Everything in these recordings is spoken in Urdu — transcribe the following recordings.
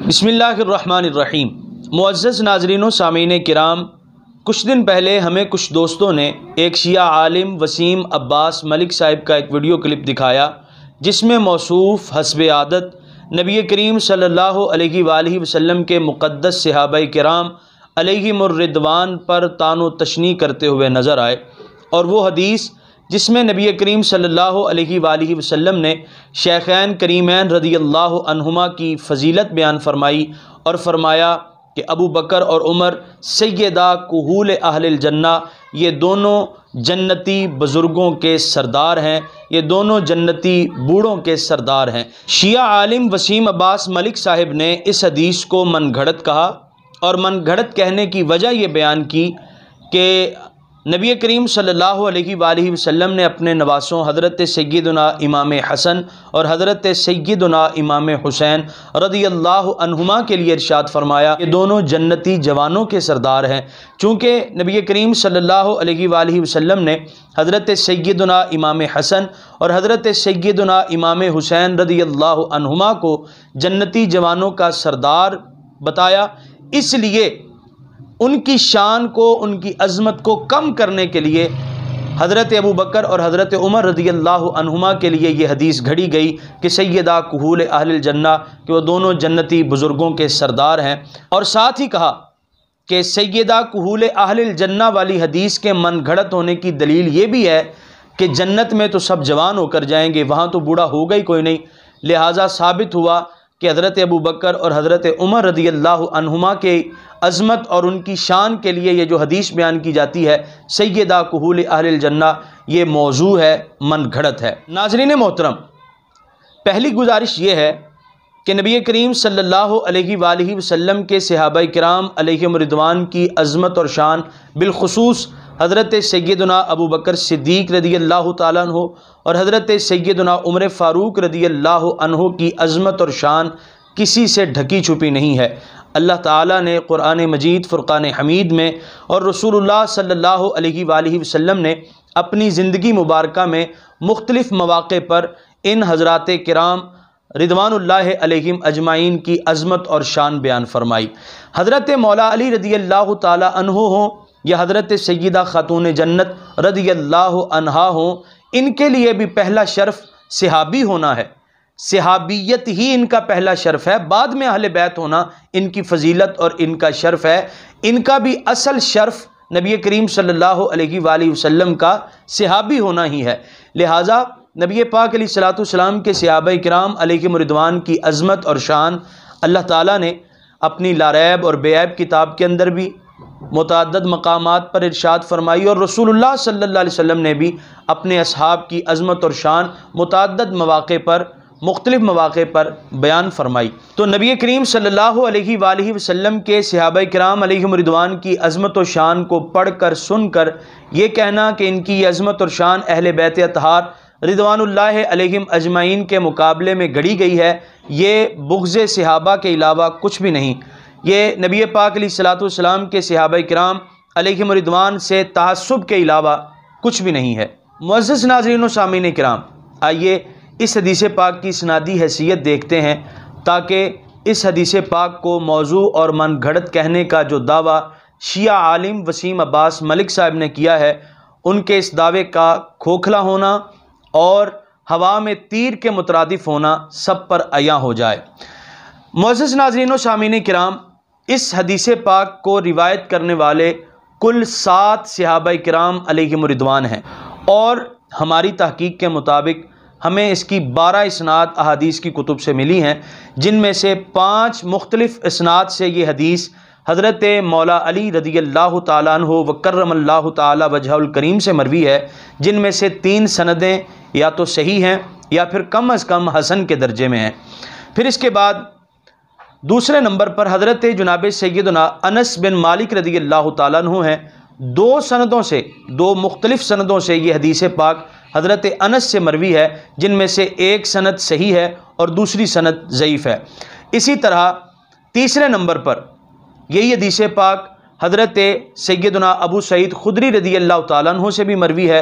بسم اللہ الرحمن الرحیم۔ معزز ناظرین و سامعین کرام، کچھ دن پہلے ہمیں کچھ دوستوں نے ایک شیعہ عالم وسیم عباس ملک صاحب کا ایک ویڈیو کلپ دکھایا، جس میں موصوف حسب عادت نبی کریم صلی اللہ علیہ وآلہ وسلم کے مقدس صحابہ کرام علیہم الرضوان پر طعن و تشنیع کرتے ہوئے نظر آئے، اور وہ حدیث جس میں نبی کریم صلی اللہ علیہ وآلہ وسلم نے شیخین کریمین رضی اللہ عنہما کی فضیلت بیان فرمائی اور فرمایا کہ ابو بکر اور عمر سیدہ کہول اہل الجنہ، یہ دونوں جنتی بزرگوں کے سردار ہیں، یہ دونوں جنتی بوڑھوں کے سردار ہیں۔ شیعہ عالم وسیم عباس ملک صاحب نے اس حدیث کو من گھڑت کہا، اور من گھڑت کہنے کی وجہ یہ بیان کی کہ نبی کریم صلی اللہ علیہ وآلہ وسلم نے اپنے نواسوں حضرت سیدنا امام حسن اور حضرت سیدنا امام حسین رضی اللہ عنہما کے لیے ارشاد فرمایا کہ دونوں جنتی جوانوں کے سردار ہیں۔ چونکہ نبی کریم صلی اللہ علیہ وآلہ وسلم نے حضرت سیدنا امام حسن اور حضرت سیدنا امام حسین رضی اللہ عنہما کو جنتی جوانوں کا سردار بتایا، اس لیے ان کی شان کو، ان کی عظمت کو کم کرنے کے لیے حضرت ابو بکر اور حضرت عمر رضی اللہ عنہما کے لیے یہ حدیث گھڑی گئی کہ سیدہ کہول اہل الجنہ، کہ وہ دونوں جنتی بزرگوں کے سردار ہیں۔ اور ساتھ ہی کہا کہ سیدہ کہول اہل الجنہ والی حدیث کے من گھڑت ہونے کی دلیل یہ بھی ہے کہ جنت میں تو سب جوان ہو کر جائیں گے، وہاں تو بوڑھا ہوگا ہی کوئی نہیں، لہٰذا ثابت ہوا کہ حضرت ابو بکر اور حضرت عمر رضی اللہ عنہما کے عظمت اور ان کی شان کے لیے یہ جو حدیث بیان کی جاتی ہے سیدہ کہول اہل الجنہ، یہ موضوع ہے، من گھڑت ہے۔ ناظرین محترم، پہلی گزارش یہ ہے کہ نبی کریم صلی اللہ علیہ وآلہ وسلم کے صحابہ کرام علیہم الرضوان کی عظمت اور شان، بالخصوص حضرت سیدنا ابو بکر صدیق رضی اللہ تعالیٰ عنہ اور حضرت سیدنا عمر فاروق رضی اللہ عنہ کی عظمت اور شان کسی سے ڈھکی چھپی نہیں ہے۔ اللہ تعالیٰ نے قرآن مجید فرقان حمید میں اور رسول اللہ صلی اللہ علیہ وآلہ وسلم نے اپنی زندگی مبارکہ میں مختلف مواقع پر ان حضرات کرام رضوان اللہ علیہم اجمعین کی عظمت اور شان بیان فرمائی۔ حضرت مولا علی رضی اللہ تعالیٰ عنہ ہوں یا حضرت سیدہ خاتون جنت رضی اللہ عنہا ہوں، ان کے لیے بھی پہلا شرف صحابی ہونا ہے، صحابیت ہی ان کا پہلا شرف ہے، بعد میں اہل بیت ہونا ان کی فضیلت اور ان کا شرف ہے۔ ان کا بھی اصل شرف نبی کریم صلی اللہ علیہ وآلہ وسلم کا صحابی ہونا ہی ہے، لہٰذا نبی پاک علیہ الصلوۃ والسلام کے صحابہ کرام علیہم الرضوان کی عظمت اور شان اللہ تعالیٰ نے اپنی لاریب اور بے عیب کتاب کے اندر بھی متعدد مقامات پر ارشاد فرمائی، اور رسول اللہ صلی اللہ علیہ وسلم نے بھی اپنے اصحاب کی عظمت اور شان متعدد مواقع پر، مختلف مواقع پر بیان فرمائی۔ تو نبی کریم صلی اللہ علیہ وآلہ وسلم کے صحابہ کرام علیہم الرضوان کی عظمت و شان کو پڑھ کر سن کر یہ کہنا کہ ان کی یہ عظمت اور شان اہل بیت اطہار رضوان اللہ علیہم اجمعین کے مقابلے میں گڑھی گئی ہے، یہ بغض صحابہ کے علاوہ کچھ بھی نہیں، یہ نبی پاک علیہ الصلوۃ والسلام کے صحابہ کرام علیہم الرضوان سے تعصب کے علاوہ کچھ بھی نہیں ہے۔ معزز ناظرین و سامعین کرام، آئیے اس حدیث پاک کی اسنادی حیثیت دیکھتے ہیں، تاکہ اس حدیث پاک کو موضوع اور من گھڑت کہنے کا جو دعویٰ شیعہ عالم وسیم عباس ملک صاحب نے کیا ہے، ان کے اس دعوے کا کھوکھلا ہونا اور ہوا میں تیر کے مترادف ہونا سب پر عیاں ہو جائے۔ معزز ناظرین و سامعین کرام، اس حدیث پاک کو روایت کرنے والے کل 7 صحابہ کرام علیہم الرضوان ہیں، اور ہماری تحقیق کے مطابق ہمیں اس کی 12 اسناد احادیث کی کتب سے ملی ہیں، جن میں سے 5 مختلف اسناد سے یہ حدیث حضرت مولا علی رضی اللہ تعالیٰ عنہ وکرم اللہ تعالیٰ وجہہ الکریم سے مروی ہے، جن میں سے 3 سندیں یا تو صحیح ہیں یا پھر کم از کم حسن کے درجے میں ہیں۔ پھر اس کے بعد دوسرے نمبر پر حضرت جناب سیدنا انس بن مالک رضی اللہ تعالیٰ عنہ ہیں، 2 سندوں سے، 2 مختلف سندوں سے یہ حدیث پاک حضرت انس سے مروی ہے، جن میں سے ایک سند صحیح ہے اور دوسری سند ضعیف ہے۔ اسی طرح تیسرے نمبر پر یہی حدیث پاک حضرت سیدنا ابو سعید خدری رضی اللہ تعالیٰ عنہ سے بھی مروی ہے،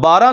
12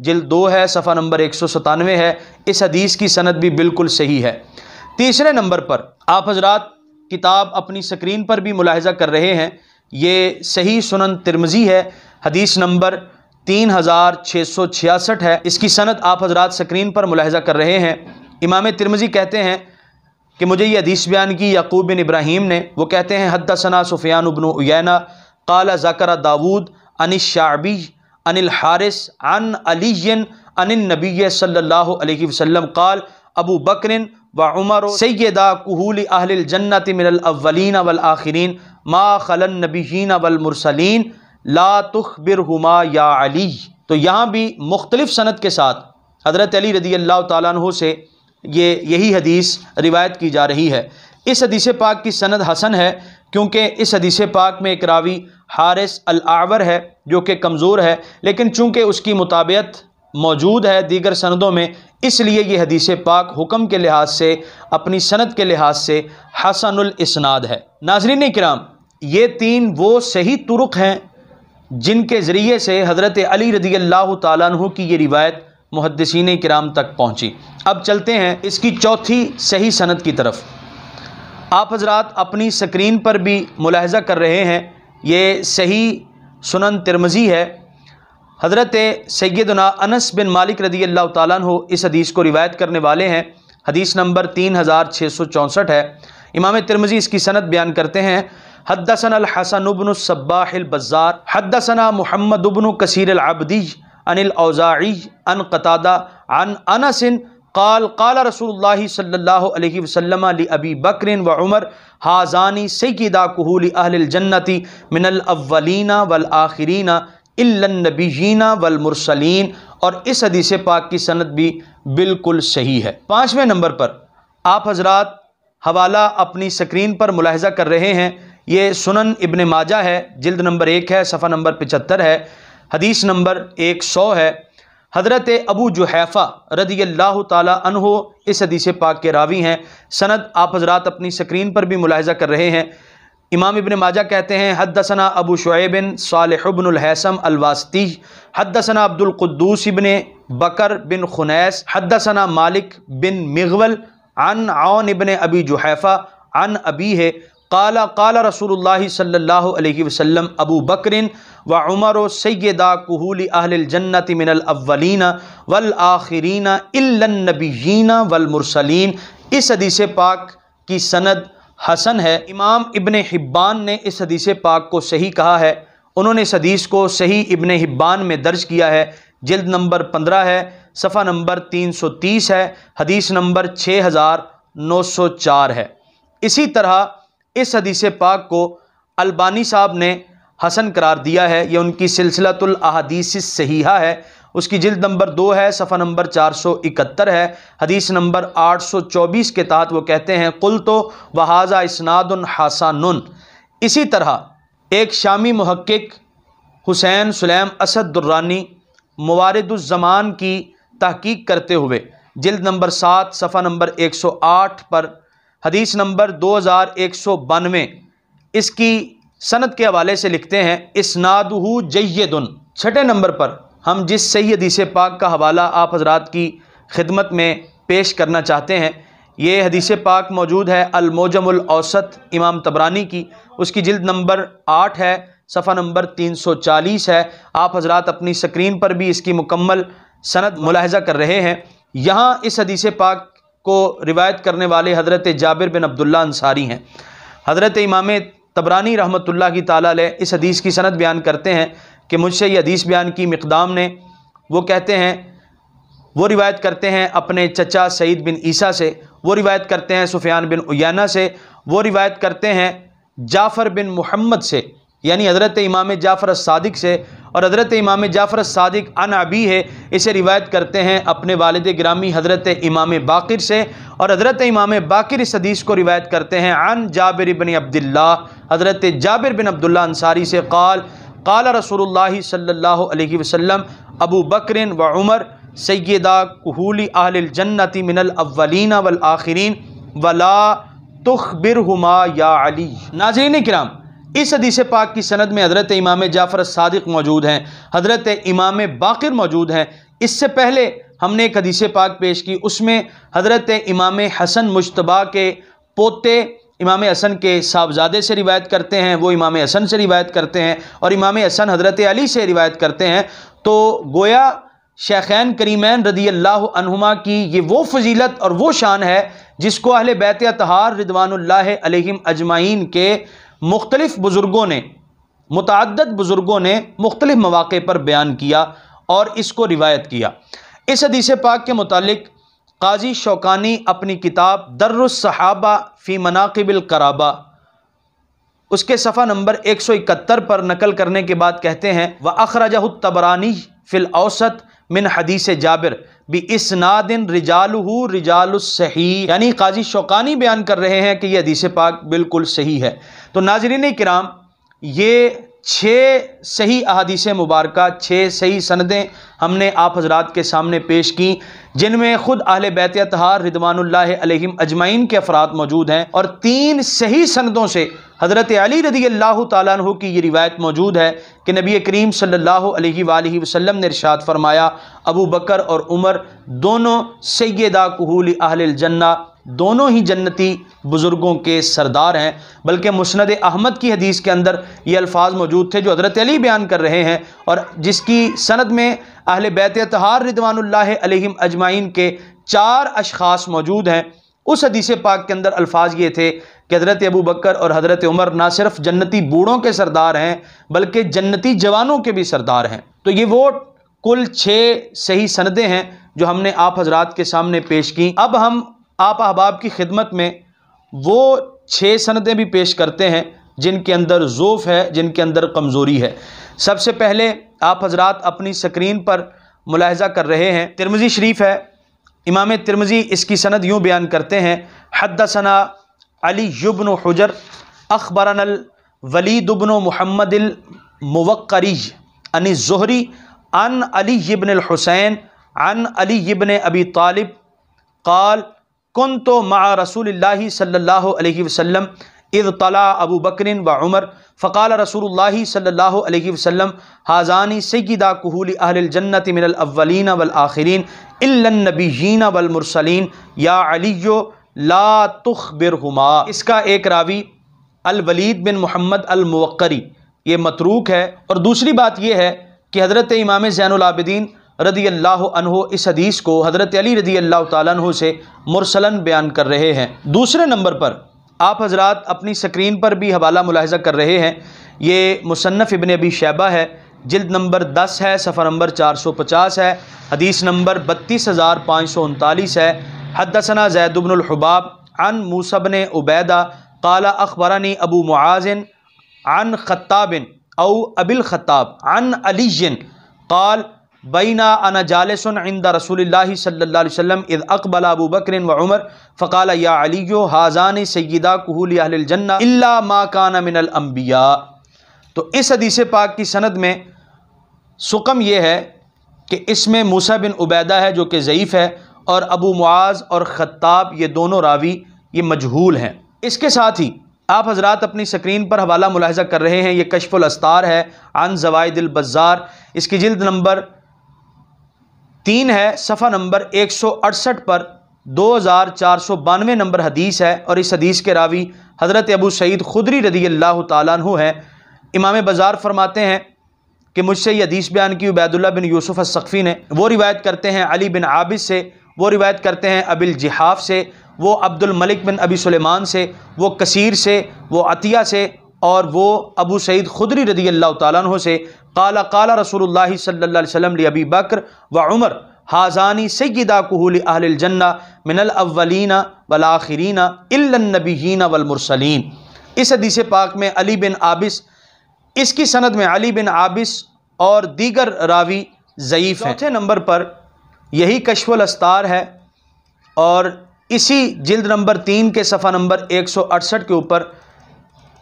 جلد 2 ہے، صفحہ نمبر 197 ہے۔ اس حدیث کی سند بھی بالکل صحیح ہے۔ تیسرے نمبر پر آپ حضرات کتاب اپنی سکرین پر بھی ملاحظہ کر رہے ہیں، یہ صحیح سنن ترمذی ہے، حدیث نمبر 3666 ہے۔ اس کی سند آپ حضرات سکرین پر ملاحظہ کر رہے ہیں۔ امام ترمذی کہتے ہیں کہ مجھے یہ حدیث بیان کی یعقوب بن ابراہیم نے، وہ کہتے ہیں حدثنا سفیان بن عیینہ قال ذکر داود عن الشعبی عن الحارث عن علی عن النبی صلی اللہ علیہ وسلم قال ابو بکر وعمر سیدا کہول اہل الجنۃ من الاولین والآخرین ما خلا النبیین والمرسلین لا تخبرہما یا علی۔ تو یہاں بھی مختلف سند کے ساتھ حضرت علی رضی اللہ تعالیٰ عنہ سے یہی حدیث روایت کی جا رہی ہے۔ اس حدیث پاک کی سند حسن ہے، کیونکہ اس حدیث پاک میں ایک راوی حارث الاعور ہے جو کہ کمزور ہے، لیکن چونکہ اس کی مطابعت موجود ہے دیگر سندوں میں، اس لیے یہ حدیث پاک حکم کے لحاظ سے، اپنی سند کے لحاظ سے حسن الاسناد ہے۔ ناظرین کرام، یہ 3 وہ صحیح طرق ہیں جن کے ذریعے سے حضرت علی رضی اللہ تعالیٰ عنہ کی یہ روایت محدثین کرام تک پہنچی۔ اب چلتے ہیں اس کی چوتھی صحیح سند کی طرف۔ آپ حضرات اپنی سکرین پر بھی ملاحظہ کر رہے ہیں، یہ صحیح سنن ترمذی ہے۔ حضرت سیدنا انس بن مالک رضی اللہ تعالیٰ عنہ اس حدیث کو روایت کرنے والے ہیں، حدیث نمبر 3664 ہے۔ امام ترمذی اس کی سند بیان کرتے ہیں حدثنا الحسن بن الصباح البزار حدثنا محمد بن کثیر العبدی عن الاوزاعی عن قتادہ عن انس قال قال رسول اللہ صلی اللہ علیہ وسلم لأبی بکر وعمر ہازانی سیدا کہول اہل الجنۃ من الاولین والآخرین الا النبیین والمرسلین، اور اس حدیث پاک کی سند بھی بالکل صحیح ہے۔ 5ویں نمبر پر آپ حضرات حوالہ اپنی سکرین پر ملاحظہ کر رہے ہیں، یہ سنن ابن ماجہ ہے، جلد نمبر 1 ہے، صفحہ نمبر 75 ہے، حدیث نمبر 100 ہے۔ حضرت ابو جحیفہ رضی اللہ تعالی عنہ اس حدیث پاک کے راوی ہیں، سند آپ حضرات اپنی سکرین پر بھی ملاحظہ کر رہے ہیں۔ امام ابن ماجہ کہتے ہیں حدثنا ابو شعیب صالح بن الحیثم الواسطی حدثنا عبد القدوس بن بکر بن خنیس حدثنا مالک بن مغول عن عون بن ابی جحیفہ عن ابیہ قال قال رسول اللہ صلی اللہ علیہ وسلم ابو بکر وعمر سیدا کہول اہل الجنۃ من الاولین والآخرین الا النبیین والمرسلین۔ اس حدیث پاک کی سند حسن ہے۔ امام ابن حبان نے اس حدیث پاک کو صحیح کہا ہے، انہوں نے اس حدیث کو صحیح ابن حبان میں درج کیا ہے، جلد نمبر 15 ہے، صفحہ نمبر 330 ہے، حدیث نمبر 6904 ہے۔ اسی طرح اس حدیث پاک کو البانی صاحب نے حسن قرار دیا ہے، یہ ان کی سلسلۃ الاحادیث الصحیحہ ہے، اس کی جلد نمبر 2 ہے، صفحہ نمبر 471 ہے، حدیث نمبر 824 کے تحت وہ کہتے ہیں قلت وہذا اسناد حسن۔ اسی طرح ایک شامی محقق حسین سلیم اسد درانی موارد الزمان کی تحقیق کرتے ہوئے جلد نمبر 7 صفحہ نمبر 108 پر حدیث نمبر 2192 اس کی سند کے حوالے سے لکھتے ہیں اسنادہ جید۔ 6 نمبر پر ہم جس صحیح حدیث پاک کا حوالہ آپ حضرات کی خدمت میں پیش کرنا چاہتے ہیں، یہ حدیث پاک موجود ہے المعجم الاوسط امام طبرانی کی، اس کی جلد نمبر 8 ہے، صفحہ نمبر 340 ہے۔ آپ حضرات اپنی سکرین پر بھی اس کی مکمل سند ملاحظہ کر رہے ہیں۔ یہاں اس حدیث پاک کو روایت کرنے والے حضرت جابر بن عبداللہ انصاری ہیں۔ حضرت امام طبرانی رحمۃ اللہ کی تعالیٰ علیہ اس حدیث کی سند بیان کرتے ہیں کہ مجھ سے یہ حدیث بیان کی مقدام نے، وہ کہتے ہیں، وہ روایت کرتے ہیں اپنے چچا سعید بن عیسیٰ سے، وہ روایت کرتے ہیں سفیان بن عیینہ سے، وہ روایت کرتے ہیں جعفر بن محمد سے، یعنی حضرت امام جعفر الصادق سے، اور حضرت امام جعفر الصادق عن ابی ہے، اسے روایت کرتے ہیں اپنے والد گرامی حضرت امام باقر سے، اور حضرت امام باقر اس حدیث کو روایت کرتے ہیں عن جابر بن عبداللہ، حضرت جابر بن عبداللہ انصاری سے قال قال رسول اللہ صلی اللہ علیہ وسلم ابو بکر وعمر سیدا کہول اہل الجنۃ من الاولین والآخرین ولا تخبرہما یا علی۔ ناظرین کرام، اس حدیث پاک کی سند میں حضرت امام جعفر الصادق موجود ہیں، حضرت امام باقر موجود ہیں، اس سے پہلے ہم نے ایک حدیث پاک پیش کی، اس میں حضرت امام حسن مجتبیٰ کے پوتے امام حسن کے صاحبزادے سے روایت کرتے ہیں، وہ امام حسن سے روایت کرتے ہیں، اور امام حسن حضرت علی سے روایت کرتے ہیں۔ تو گویا شیخین کریمین رضی اللہ عنہما کی یہ وہ فضیلت اور وہ شان ہے جس کو اہل بیت اطہار رضوان اللہ علیہم اجمعین کے مختلف بزرگوں نے، متعدد بزرگوں نے مختلف مواقع پر بیان کیا اور اس کو روایت کیا۔ اس حدیث پاک کے متعلق قاضی شوکانی اپنی کتاب در الصحابہ فی مناقب القرابہ اس کے صفحہ نمبر 171 پر نقل کرنے کے بعد کہتے ہیں وَأَخْرَجَهُ الطَّبَرَانِيُّ فِي الْأَوْسَطِ من حدیث جابر بِإِسْنَادٍ رِجَالُهُ رِجَالُ الصحیح، یعنی قاضی شوکانی بیان کر رہے ہیں کہ یہ حدیث پاک بالکل صحیح ہے۔ تو ناظرین کرام، یہ 6 صحیح احادیث مبارکہ، 6 صحیح سندیں ہم نے آپ حضرات کے سامنے پیش کی، جن میں خود اہل بیت اطہار رضوان اللہ علیہم اجمعین کے افراد موجود ہیں، اور 3 صحیح سندوں سے حضرت علی رضی اللہ تعالیٰ عنہ کی یہ روایت موجود ہے کہ نبی کریم صلی اللہ علیہ وآلہ وسلم نے ارشاد فرمایا ابو بکر اور عمر دونوں سیدہ کہول اہل الجنہ، دونوں ہی جنتی بزرگوں کے سردار ہیں۔ بلکہ مسند احمد کی حدیث کے اندر یہ الفاظ موجود تھے جو حضرت علی بیان کر رہے ہیں، اور جس کی سند میں اہل بیت اطہار رضوان اللہ علیہم اجمعین کے 4 اشخاص موجود ہیں۔ اس حدیث پاک کے اندر الفاظ یہ تھے کہ حضرت ابو بکر اور حضرت عمر نہ صرف جنتی بوڑھوں کے سردار ہیں بلکہ جنتی جوانوں کے بھی سردار ہیں۔ تو یہ وہ کل 6 صحیح سندیں ہیں جو ہم نے آپ حضرات کے سامنے پیش کی۔ اب ہم آپ احباب کی خدمت میں وہ 6 سندیں بھی پیش کرتے ہیں جن کے اندر ضعف ہے، جن کے اندر کمزوری ہے۔ سب سے پہلے آپ حضرات اپنی سکرین پر ملاحظہ کر رہے ہیں، ترمذی شریف ہے، امام ترمذی اس کی سند یوں بیان کرتے ہیں حدثنا علی بن حجر اخبرنا الولید بن محمد الموقری عن الزہری عن علی بن الحسین عن علی بن ابی طالب قال كنت مع رسول اللہ صلی اللہ علیہ وسلم اذ طلع ابو بکر و عمر فقال رسول اللہ صلی اللہ علیہ وسلم هذان سیدا کہول اہل الجنۃ من الاولین والآخرین الا النبیین والمرسلین یا علی لا تخبرہما۔ اس کا ایک راوی الولید بن محمد الموقری یہ متروک ہے، اور دوسری بات یہ ہے کہ حضرت امام زین العابدین رضی اللہ عنہ اس حدیث کو حضرت علی رضی اللہ تعالیٰ عنہ سے مرسلاً بیان کر رہے ہیں۔ دوسرے نمبر پر آپ حضرات اپنی سکرین پر بھی حوالہ ملاحظہ کر رہے ہیں، یہ مصنف ابن ابی شیبہ ہے، جلد نمبر 10 ہے، صفحہ نمبر 450 ہے، حدیث نمبر 32539 ہے۔ حدثنا زید بن الحباب عن موسیٰ بن عبیدہ قال اخبرنی ابو معاذ عن خطاب او ابی الخطاب عن علی قال بینا انا جالس عند رسول اللہ صلی اللہ علیہ وسلم اذ اقبل ابو بکر و عمر فقال یا علی هذان سیدا کہول اہل الجنہ الا ما کان من الانبیاء۔ تو اس حدیث پاک کی سند میں سقم یہ ہے کہ اس میں موسیٰ بن عبیدہ ہے جو کہ ضعیف ہے، اور ابو معاذ اور خطاب یہ دونوں راوی یہ مجہول ہیں۔ اس کے ساتھ ہی آپ حضرات اپنی سکرین پر حوالہ ملاحظہ کر رہے ہیں، یہ کشف الاستار ہے عن زوائد البزار، اس کی جلد نمبر 3 ہے، صفحہ نمبر 168 پر 2492 نمبر حدیث ہے، اور اس حدیث کے راوی حضرت ابو سعید خدری رضی اللہ تعالیٰ عنہ ہیں۔ امام بزار فرماتے ہیں کہ مجھ سے یہ حدیث بیان کی عبید اللہ بن یوسف الثقفی نے، وہ روایت کرتے ہیں علی بن عابد سے، وہ روایت کرتے ہیں ابی الجحاف سے، وہ عبد الملک بن ابی سلیمان سے، وہ کثیر سے، وہ عطیہ سے، اور وہ ابو سعید خدری رضی اللہ تعالیٰ عنہ سے قال قال رسول اللہ صلی اللہ علیہ وسلم لابی بکر و عمر هذان سیدا کہول اہل الجنہ من الاولین والآخرین الا النبیین والمرسلین۔ اس حدیث پاک میں علی بن عابس، اس کی سند میں علی بن عابس اور دیگر راوی ضعیف ہیں۔ چوتھے نمبر پر یہی کشف الاستار ہے، اور اسی جلد نمبر 3 کے صفحہ نمبر 168 کے اوپر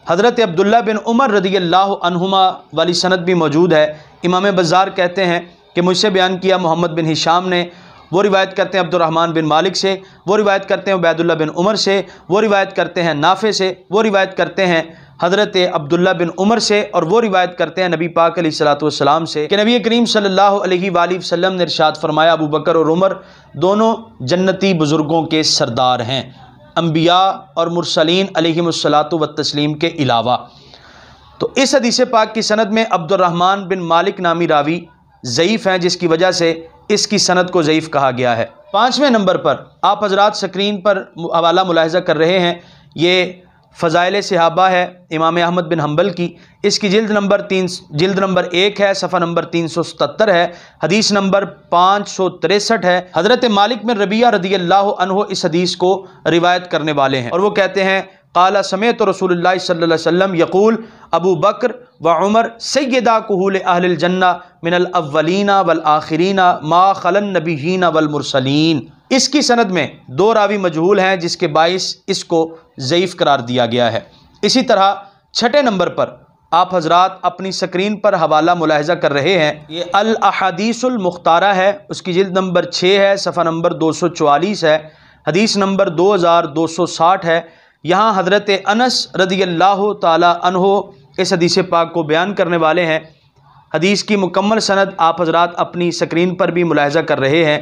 حضرت عبداللہ بن عمر رضی اللہ عنہما والی سند بھی موجود ہے۔ امام بزار کہتے ہیں کہ مجھ سے بیان کیا محمد بن ہشام نے، وہ روایت کرتے ہیں عبد الرحمن بن مالک سے، وہ روایت کرتے ہیں عبید اللہ بن عمر سے، وہ روایت کرتے ہیں نافع سے، وہ روایت کرتے ہیں حضرت عبداللہ بن عمر سے، اور وہ روایت کرتے ہیں نبی پاک علیہ الصلوۃ والسلام سے کہ نبی کریم صلی اللہ علیہ وآلہ وسلم نے ارشاد فرمایا ابو بکر اور عمر دونوں جنتی بزرگوں کے سردار ہیں، انبیاء اور مرسلین علیہم الصلوۃ والتسلیم کے علاوہ۔ تو اس حدیث پاک کی سند میں عبد الرحمن بن مالک نامی راوی ضعیف ہیں، جس کی وجہ سے اس کی سند کو ضعیف کہا گیا ہے۔ 5ویں نمبر پر آپ حضرات سکرین پر حوالہ ملاحظہ کر رہے ہیں، یہ فضائل صحابہ ہے امام احمد بن حنبل کی، اس کی جلد نمبر 1 ہے، صفحہ نمبر 377 ہے، حدیث نمبر 563 ہے۔ حضرت مالک بن ربیعہ رضی اللہ عنہ اس حدیث کو روایت کرنے والے ہیں، اور وہ کہتے ہیں قال سمعت رسول اللہ صلی اللہ علیہ وسلم یقول ابو بکر و عمر سیدا کہول اہل الجنہ من الاولین والآخرین ما خلا النبیین والمرسلین۔ اس کی سند میں 2 راوی مجہول ہیں، جس کے باعث اس کو ضعیف قرار دیا گیا ہے۔ اسی طرح 6 نمبر پر آپ حضرات اپنی سکرین پر حوالہ ملاحظہ کر رہے ہیں، یہ الاحادیث المختارہ ہے، اس کی جلد نمبر 6 ہے، صفحہ نمبر 244 ہے، حدیث نمبر 2260 ہے۔ یہاں حضرت انس رضی اللہ تعالی عنہ اس حدیث پاک کو بیان کرنے والے ہیں۔ حدیث کی مکمل سند آپ حضرات اپنی سکرین پر بھی ملاحظہ کر رہے ہیں۔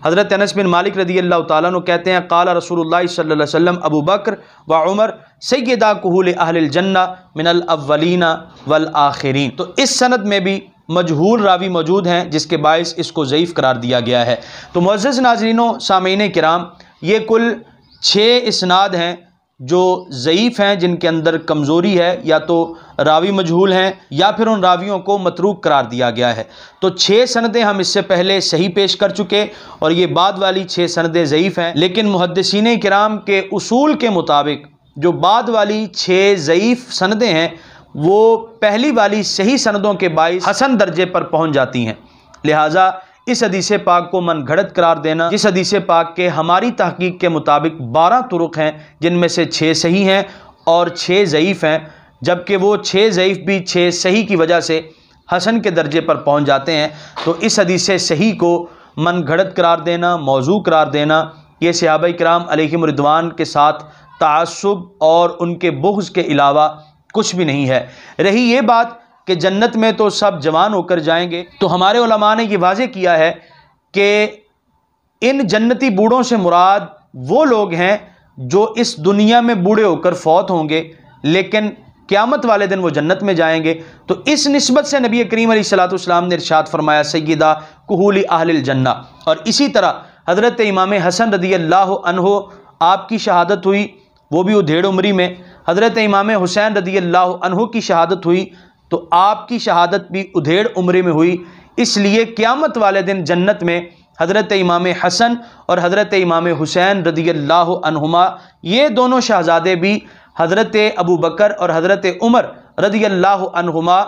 حضرت انس بن مالک رضی اللہ تعالیٰ عنہ کہتے ہیں قال رسول اللہ صلی اللہ علیہ وسلم ابو بکر و عمر سیدا کہول اہل الجنہ من الاولین والآخرین۔ تو اس سند میں بھی مجہول راوی موجود ہیں، جس کے باعث اس کو ضعیف قرار دیا گیا ہے۔ تو معزز ناظرین و سامعین کرام، یہ کل 6 اسناد ہیں جو ضعیف ہیں، جن کے اندر کمزوری ہے، یا تو راوی مجہول ہیں یا پھر ان راویوں کو متروک قرار دیا گیا ہے۔ تو 6 سندیں ہم اس سے پہلے صحیح پیش کر چکے، اور یہ بعد والی 6 سندیں ضعیف ہیں، لیکن محدثین کرام کے اصول کے مطابق جو بعد والی 6 ضعیف سندیں ہیں وہ پہلی والی صحیح سندوں کے باعث حسن درجے پر پہنچ جاتی ہیں۔ لہٰذا اس حدیث پاک کو من گھڑت قرار دینا، جس حدیث پاک کے ہماری تحقیق کے مطابق 12 طرق ہیں، جن میں سے 6 صحیح ہیں اور 6 ضعیف ہیں، جبکہ وہ 6 ضعیف بھی 6 صحیح کی وجہ سے حسن کے درجے پر پہنچ جاتے ہیں، تو اس حدیث صحیح کو من گھڑت قرار دینا، موضوع قرار دینا، یہ صحابہ کرام علیہم رضوان کے ساتھ تعصب اور ان کے بغض کے علاوہ کچھ بھی نہیں ہے۔ رہی یہ بات کہ جنت میں تو سب جوان ہو کر جائیں گے، تو ہمارے علماء نے یہ واضح کیا ہے کہ ان جنتی بوڑھوں سے مراد وہ لوگ ہیں جو اس دنیا میں بوڑھے ہو کر فوت ہوں گے، لیکن قیامت والے دن وہ جنت میں جائیں گے۔ تو اس نسبت سے نبی کریم علیہ الصلوۃ والسلام نے ارشاد فرمایا سیدہ کہول اہل الجنہ۔ اور اسی طرح حضرت امام حسن رضی اللہ عنہ آپ کی شہادت ہوئی، وہ بھی ادھیڑ عمری میں۔ حضرت امام حسین رضی اللہ عنہ کی شہادت ہوئی، تو آپ کی شہادت بھی ادھیڑ عمری میں ہوئی، اس لیے قیامت والے دن جنت میں حضرت امام حسن اور حضرت امام حسین رضی اللہ عنہما، یہ دونوں شہزادے بھی حضرت ابو بکر اور حضرت عمر رضی اللہ عنہما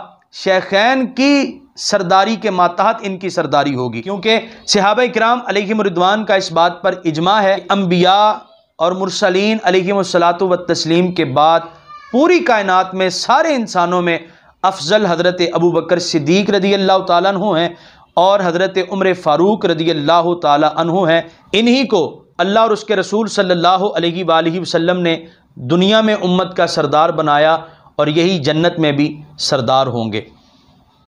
شیخین کی سرداری کے ماتحت ان کی سرداری ہوگی، کیونکہ صحابہ کرام علیہم رضوان کا اس بات پر اجماع ہے، انبیاء اور مرسلین علیہم الصلوۃ والتسلیم کے بعد پوری کائنات میں سارے انسانوں میں افضل حضرت ابو بکر صدیق رضی اللہ تعالیٰ عنہ ہیں اور حضرت عمر فاروق رضی اللہ تعالیٰ عنہ ہیں۔ انہی کو اللہ اور اس کے رسول صلی اللہ علیہ وآلہ وسلم نے دنیا میں امت کا سردار بنایا، اور یہی جنت میں بھی سردار ہوں گے۔